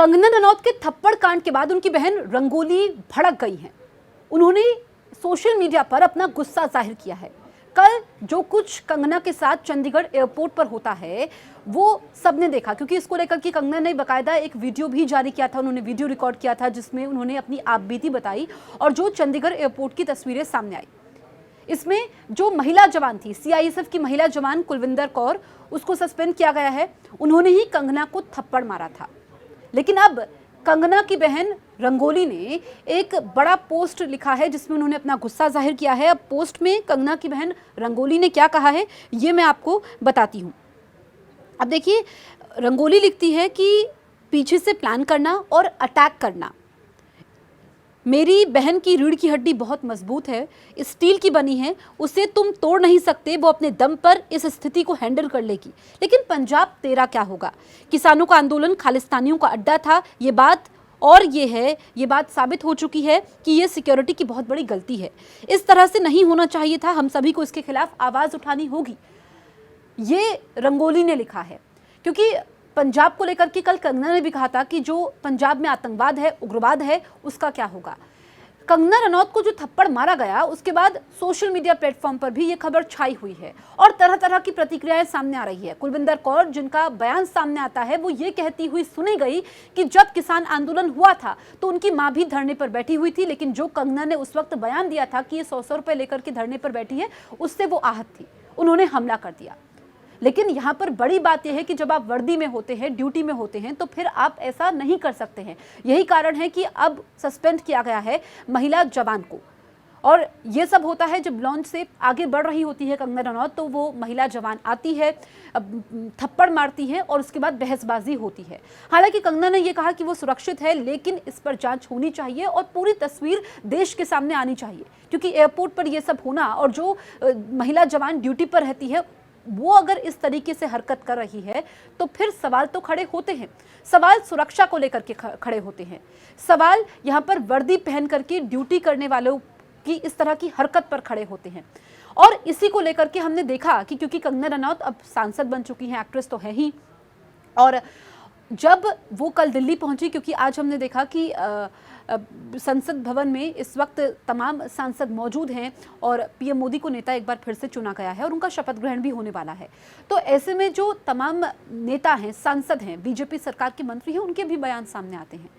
कंगना रनौत के थप्पड़ कांड के बाद उनकी बहन रंगोली भड़क गई हैं। उन्होंने सोशल मीडिया पर अपना गुस्सा जाहिर किया है। कल जो कुछ कंगना के साथ चंडीगढ़ एयरपोर्ट पर होता है वो सबने देखा, क्योंकि इसको लेकर के कंगना ने बाकायदा एक वीडियो भी जारी किया था। उन्होंने वीडियो रिकॉर्ड किया था जिसमें उन्होंने अपनी आपबीती बताई और जो चंडीगढ़ एयरपोर्ट की तस्वीरें सामने आई, इसमें जो महिला जवान थी, सीआईएसएफ की महिला जवान कुलविंदर कौर, उसको सस्पेंड किया गया है। उन्होंने ही कंगना को थप्पड़ मारा था। लेकिन अब कंगना की बहन रंगोली ने एक बड़ा पोस्ट लिखा है जिसमें उन्होंने अपना गुस्सा जाहिर किया है। अब पोस्ट में कंगना की बहन रंगोली ने क्या कहा है ये मैं आपको बताती हूँ। अब देखिए, रंगोली लिखती है कि पीछे से प्लान करना और अटैक करना। मेरी बहन की रीढ़ की हड्डी बहुत मजबूत है, स्टील की बनी है, उसे तुम तोड़ नहीं सकते। वो अपने दम पर इस स्थिति को हैंडल कर लेगी। लेकिन पंजाब तेरा क्या होगा? किसानों का आंदोलन खालिस्तानियों का अड्डा था, ये बात साबित हो चुकी है कि ये सिक्योरिटी की बहुत बड़ी गलती है। इस तरह से नहीं होना चाहिए था, हम सभी को इसके खिलाफ आवाज़ उठानी होगी। ये रंगोली ने लिखा है, क्योंकि पंजाब को लेकर के कल कंगना ने भी कहा था कि जो पंजाब में आतंकवाद है, उग्रवाद है, उसका क्या होगा। कंगना रनौत को जो थप्पड़ मारा गया उसके बाद सोशल मीडिया प्लेटफॉर्म पर भी ये खबर छाई हुई है और तरह तरह की प्रतिक्रियाएं सामने आ रही है। कुलविंदर कौर, जिनका बयान सामने आता है, वो ये कहती हुई सुनी गई कि जब किसान आंदोलन हुआ था तो उनकी मां भी धरने पर बैठी हुई थी, लेकिन जो कंगना ने उस वक्त बयान दिया था कि ये 100 रुपए लेकर के धरने पर बैठी है, उससे वो आहत थी, उन्होंने हमला कर दिया। लेकिन यहाँ पर बड़ी बात यह है कि जब आप वर्दी में होते हैं, ड्यूटी में होते हैं, तो फिर आप ऐसा नहीं कर सकते हैं। यही कारण है कि अब सस्पेंड किया गया है महिला जवान को। और ये सब होता है जब लॉन्च से आगे बढ़ रही होती है कंगना रनौत, तो वो महिला जवान आती है, थप्पड़ मारती है और उसके बाद बहसबाजी होती है। हालांकि कंगना ने ये कहा कि वो सुरक्षित है, लेकिन इस पर जांच होनी चाहिए और पूरी तस्वीर देश के सामने आनी चाहिए, क्योंकि एयरपोर्ट पर ये सब होना और जो महिला जवान ड्यूटी पर रहती है वो अगर इस तरीके से हरकत कर रही है तो फिर सवाल तो खड़े होते हैं। सवाल सुरक्षा को लेकर के खड़े होते हैं। सवाल यहाँ पर वर्दी पहन करके ड्यूटी करने वालों की इस तरह की हरकत पर खड़े होते हैं। और इसी को लेकर के हमने देखा कि क्योंकि कंगना रनौत अब सांसद बन चुकी हैं, एक्ट्रेस तो है ही, और जब वो कल दिल्ली पहुंची, क्योंकि आज हमने देखा कि संसद भवन में इस वक्त तमाम सांसद मौजूद हैं और पीएम मोदी को नेता एक बार फिर से चुना गया है और उनका शपथ ग्रहण भी होने वाला है। तो ऐसे में जो तमाम नेता हैं, सांसद हैं, बीजेपी सरकार के मंत्री हैं, उनके भी बयान सामने आते हैं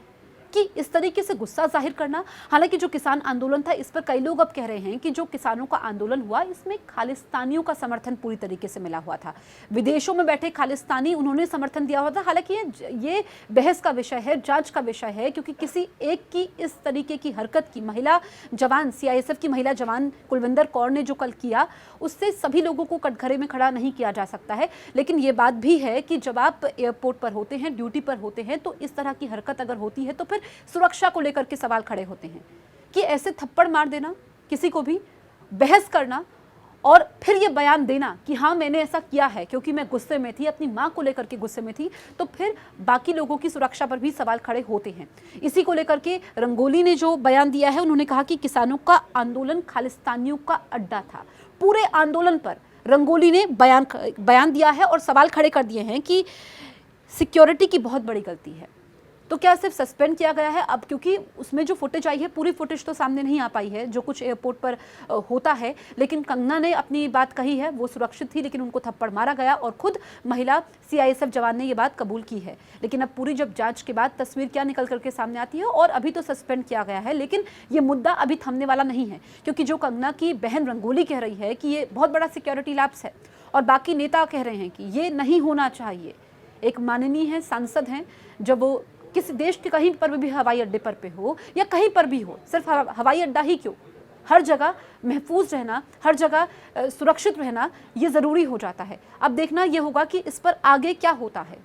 कि इस तरीके से गुस्सा जाहिर करना। हालांकि जो किसान आंदोलन था, इस पर कई लोग अब कह रहे हैं कि जो किसानों का आंदोलन हुआ इसमें खालिस्तानियों का समर्थन पूरी तरीके से मिला हुआ था। विदेशों में बैठे खालिस्तानी, उन्होंने समर्थन दिया हुआ था। हालांकि ये बहस का विषय है, जांच का विषय है, क्योंकि किसी एक की इस तरीके की हरकत की महिला जवान, सीआईएसएफ की महिला जवान कुलविंदर कौर ने जो कल किया, उससे सभी लोगों को कटघरे में खड़ा नहीं किया जा सकता है। लेकिन ये बात भी है कि जब आप एयरपोर्ट पर होते हैं, ड्यूटी पर होते हैं, तो इस तरह की हरकत अगर होती है तो फिर सुरक्षा को लेकर के सवाल खड़े होते हैं कि ऐसे थप्पड़ मार देना, किसी को भी बहस करना और फिर ये बयान देना कि हाँ मैंने ऐसा किया है क्योंकि मैं गुस्से में थी, अपनी मां को लेकर के गुस्से में थी, तो फिर बाकी लोगों की सुरक्षा पर भी सवाल खड़े होते हैं। इसी को लेकर के रंगोली ने जो बयान दिया है, उन्होंने कहा कि किसानों का आंदोलन खालिस्तानियों का अड्डा था। पूरे आंदोलन पर रंगोली ने बयान दिया है और सवाल खड़े कर दिए हैं कि सिक्योरिटी की बहुत बड़ी गलती है। तो क्या सिर्फ सस्पेंड किया गया है? अब क्योंकि उसमें जो फुटेज आई है, पूरी फुटेज तो सामने नहीं आ पाई है जो कुछ एयरपोर्ट पर होता है, लेकिन कंगना ने अपनी बात कही है, वो सुरक्षित थी लेकिन उनको थप्पड़ मारा गया और खुद महिला सीआईएसएफ जवान ने ये बात कबूल की है। लेकिन अब पूरी जब जांच के बाद तस्वीर क्या निकल करके सामने आती है, और अभी तो सस्पेंड किया गया है, लेकिन ये मुद्दा अभी थमने वाला नहीं है, क्योंकि जो कंगना की बहन रंगोली कह रही है कि ये बहुत बड़ा सिक्योरिटी लैप्स है और बाकी नेता कह रहे हैं कि ये नहीं होना चाहिए। एक माननीय है, सांसद हैं, जब वो किसी देश के कहीं पर भी हवाई अड्डे पर पे हो या कहीं पर भी हो, सिर्फ हवाई अड्डा ही क्यों, हर जगह महफूज रहना, हर जगह सुरक्षित रहना ये ज़रूरी हो जाता है। अब देखना ये होगा कि इस पर आगे क्या होता है।